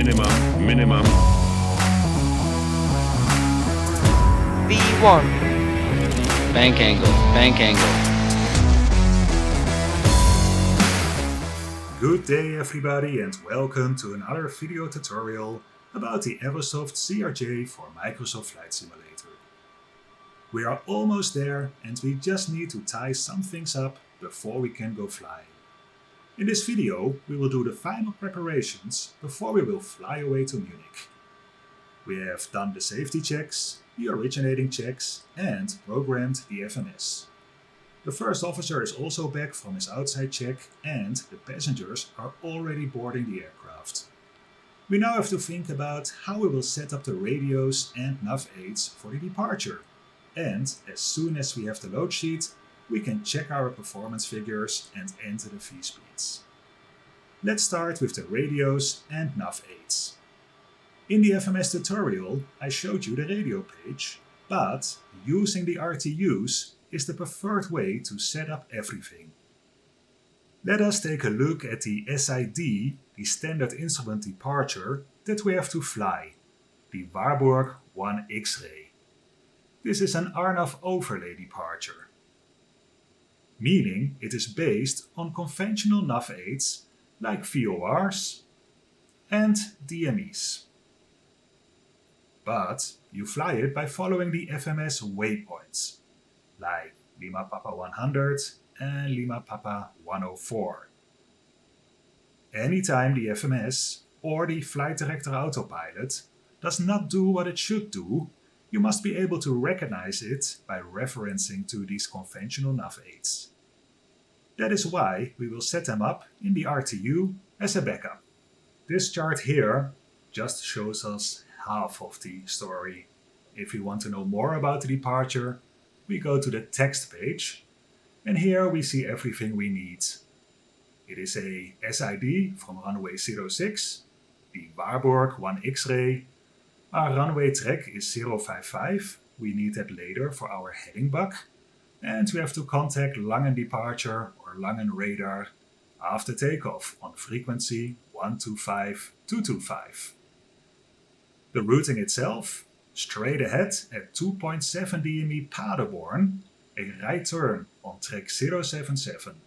minimum. V1. Bank angle. Good day everybody and welcome to another video tutorial about the Aerosoft CRJ for Microsoft Flight Simulator. We are almost there and we just need to tie some things up before we can go flying. In this video we will do the final preparations before we will fly away to Munich. We have done the safety checks, the originating checks and programmed the FMS. The first officer is also back from his outside check and the passengers are already boarding the aircraft. We now have to think about how we will set up the radios and Nav Aids for the departure. And as soon as we have the load sheet, we can check our performance figures and enter the V-speeds. Let's start with the radios and Nav Aids. In the FMS tutorial, I showed you the radio page, but using the RTUs is the preferred way to set up everything. Let us take a look at the SID, the standard instrument departure, that we have to fly, the Warburg 1 X-ray. This is an RNAV overlay departure, meaning it is based on conventional Nav Aids like VORs and DMEs. But you fly it by following the FMS waypoints, like Lima Papa 100 and Lima Papa 104. Anytime the FMS or the flight director autopilot does not do what it should do, you must be able to recognize it by referencing to these conventional Nav Aids. That is why we will set them up in the RTU as a backup. This chart here just shows us half of the story. If you want to know more about the departure, we go to the text page and here we see everything we need. It is a SID from runway 06, the Warburg 1 X-ray. Our runway track is 055, we need that later for our heading buck. And we have to contact Langen departure or Langen radar after takeoff on frequency 125-225. The routing itself, straight ahead at 2.7 DME Paderborn, a right turn on track 077.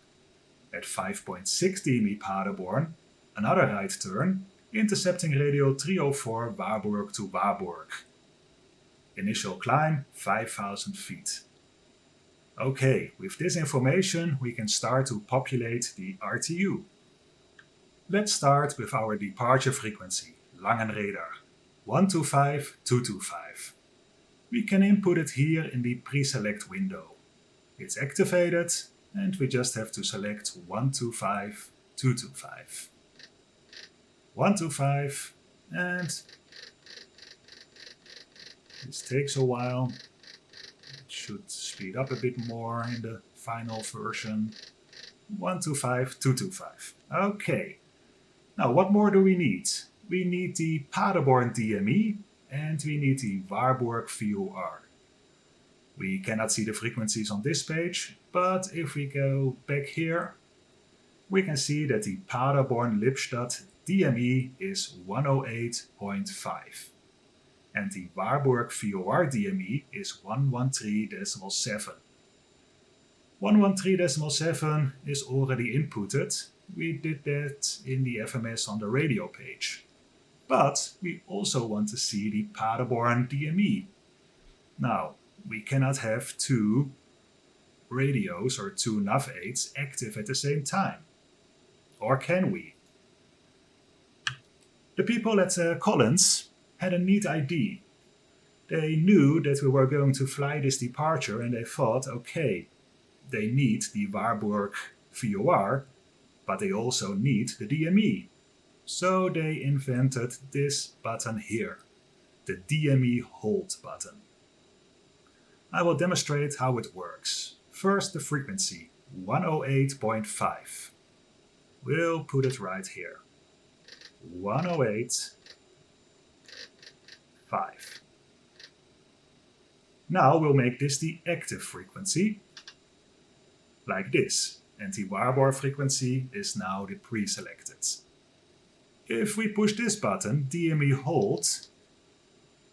At 5.6 DME Paderborn, another right turn, intercepting radio 304 Warburg to Warburg. Initial climb 5,000 feet. Okay, with this information we can start to populate the RTU. Let's start with our departure frequency, Langen radar, 125-225. We can input it here in the pre-select window. It's activated and we just have to select 125-225. 125 and this takes a while. It should speed up a bit more in the final version. 125-225. Okay. Now what more do we need? We need the Paderborn DME and we need the Warburg VOR. We cannot see the frequencies on this page, but if we go back here, we can see that the Paderborn Lippstadt DME is 108.5 and the Warburg VOR DME is 113.7. 113.7 is already inputted. We did that in the FMS on the radio page. But we also want to see the Paderborn DME. Now, we cannot have two radios or two Nav Aids active at the same time. Or can we? The people at Collins had a neat idea. They knew that we were going to fly this departure and they thought, okay, they need the Warburg VOR, but they also need the DME. So they invented this button here, the DME hold button. I will demonstrate how it works. First the frequency, 108.5. We'll put it right here. 108.5. Now we'll make this the active frequency, like this, and the Warburg frequency is now the pre-selected. If we push this button, DME hold,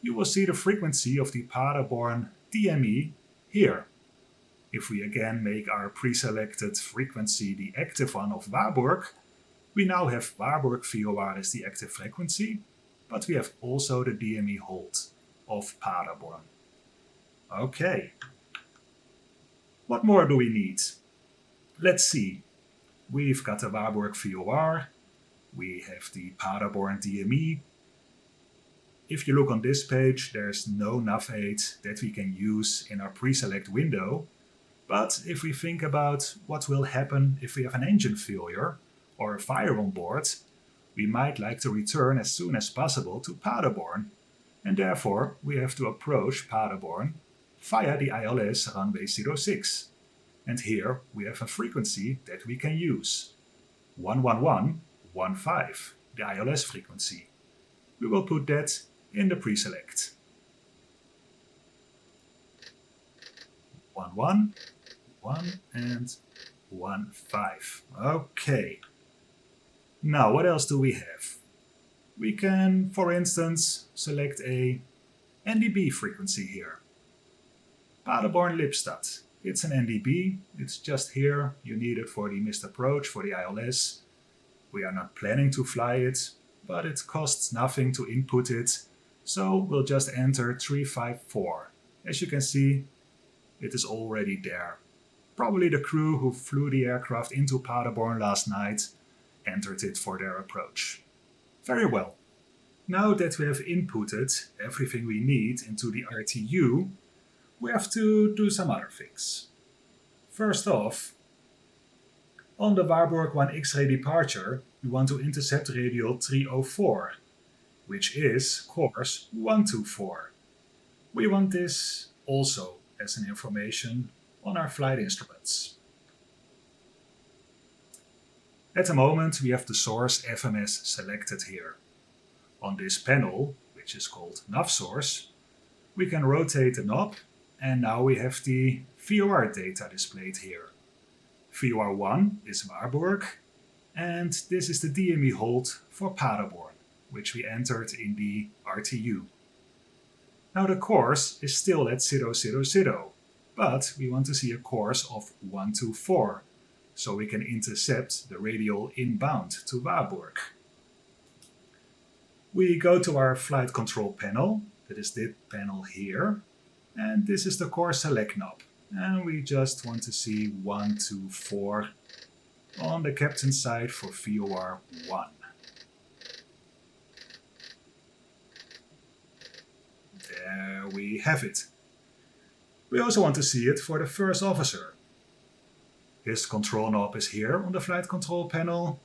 you will see the frequency of the Paderborn DME here. If we again make our pre-selected frequency the active one of Warburg, we now have Warburg VOR as the active frequency, but we have also the DME hold of Paderborn. Okay. What more do we need? Let's see. We've got the Warburg VOR, we have the Paderborn DME. If you look on this page, there's no Nav Aids that we can use in our pre-select window. But if we think about what will happen if we have an engine failure or a fire on board, we might like to return as soon as possible to Paderborn, and therefore we have to approach Paderborn via the ILS runway 06. And here we have a frequency that we can use, 11115, the ILS frequency. We will put that in the pre-select. 11, 1 and 15. Okay. Now what else do we have? We can, for instance, select a NDB frequency here. Paderborn Lippstadt. It's an NDB, it's just here, you need it for the missed approach for the ILS. We are not planning to fly it, but it costs nothing to input it, so we'll just enter 354. As you can see, it is already there. Probably the crew who flew the aircraft into Paderborn last night entered it for their approach. Very well. Now that we have inputted everything we need into the RTU, we have to do some other things. First off, on the Warburg 1 X-ray departure, we want to intercept radial 304, which is course 124. We want this also as an information on our flight instruments. At the moment we have the source FMS selected here. On this panel, which is called Nav Source, we can rotate the knob, and now we have the VOR data displayed here. VOR 1 is Warburg, and this is the DME hold for Paderborn, which we entered in the RTU. Now the course is still at 000, but we want to see a course of 124, so we can intercept the radial inbound to Warburg. We go to our flight control panel, that is this panel here, and this is the course select knob, and we just want to see 124 on the captain's side for VOR 1. There we have it. We also want to see it for the first officer. His control knob is here on the flight control panel,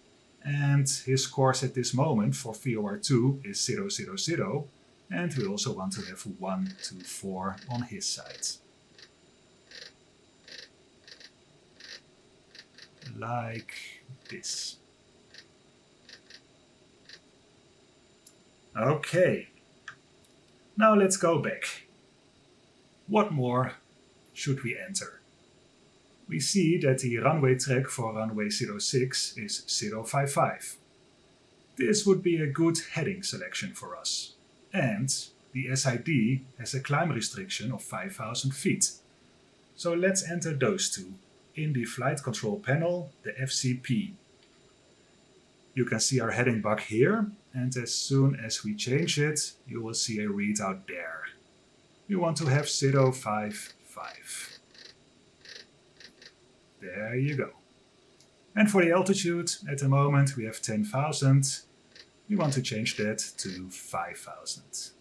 and his course at this moment for VOR 2 is 000, and we also want to have 124 on his side. Like this. Okay. Now let's go back. What more should we enter? We see that the runway track for runway 06 is 055. This would be a good heading selection for us. And the SID has a climb restriction of 5,000 feet. So let's enter those two in the flight control panel, the FCP. You can see our heading bug here, and as soon as we change it, you will see a readout there. We want to have 055. There you go. And for the altitude, at the moment we have 10,000. We want to change that to 5,000.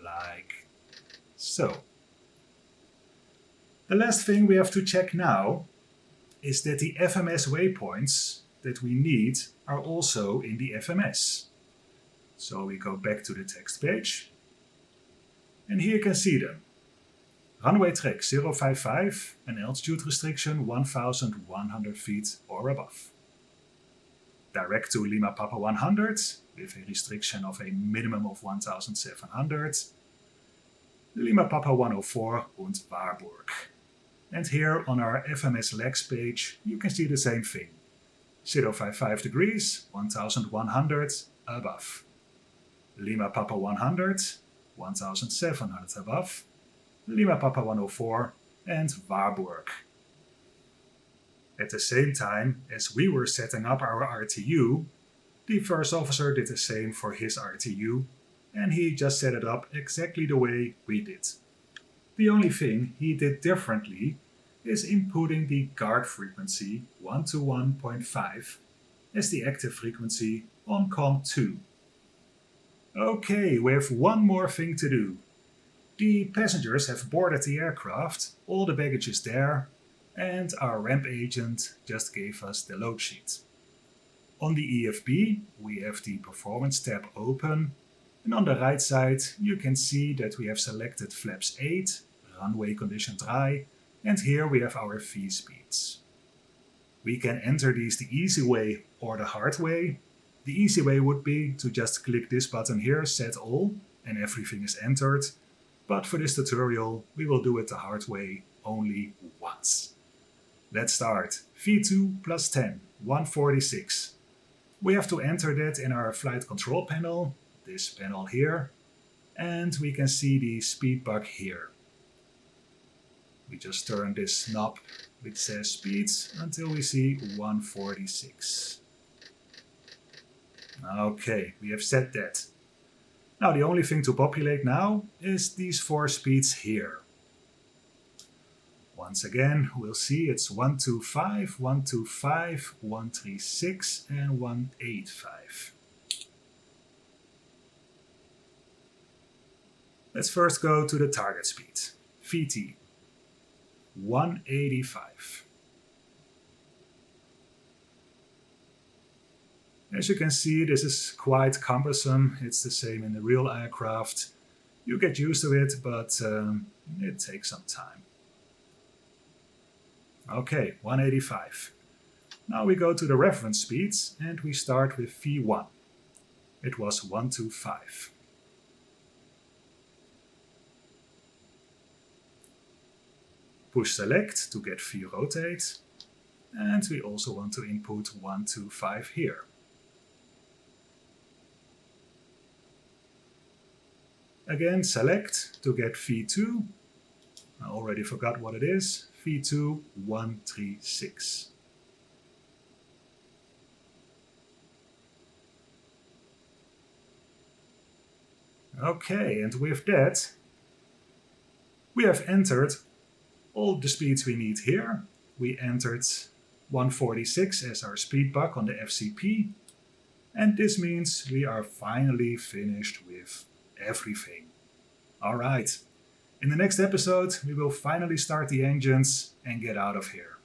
Like so. The last thing we have to check now is that the FMS waypoints that we need are also in the FMS. So we go back to the text page, and here you can see them. Runway track 055, an altitude restriction 1,100 feet or above. Direct to Lima Papa 100 with a restriction of a minimum of 1,700. Lima Papa 104 und Warburg. And here on our FMS legs page you can see the same thing. 055 degrees, 1100 above. Lima Papa 100, 1700 above. Lima Papa 104 and Warburg. At the same time as we were setting up our RTU, the first officer did the same for his RTU, and he just set it up exactly the way we did. The only thing he did differently is inputting the guard frequency 121.5 as the active frequency on COM2. Okay, we have one more thing to do. The passengers have boarded the aircraft, all the baggage is there, and our ramp agent just gave us the load sheet. On the EFB, we have the Performance tab open, and on the right side you can see that we have selected flaps 8, runway condition dry, and here we have our V speeds. We can enter these the easy way or the hard way. The easy way would be to just click this button here, set all, and everything is entered. But for this tutorial, we will do it the hard way only once. Let's start. V2 plus 10, 146. We have to enter that in our flight control panel, this panel here, and we can see the speed bug here. We just turn this knob which says speeds until we see 146. Okay, we have set that. Now the only thing to populate now is these 4 speeds here. Once again, we'll see it's 125, 125, 136 and 185. Let's first go to the target speed, VT, 185. As you can see, this is quite cumbersome. It's the same in the real aircraft. You get used to it, but it takes some time. Okay, 185. Now we go to the reference speeds and we start with V1. It was 125. Push select to get V rotate. And we also want to input 125 here. Again, select to get V2. I already forgot what it is. V2 136. Okay, and with that, we have entered all the speeds we need here. We entered 146 as our speed bug on the FCP, and this means we are finally finished with everything. Alright, in the next episode we will finally start the engines and get out of here.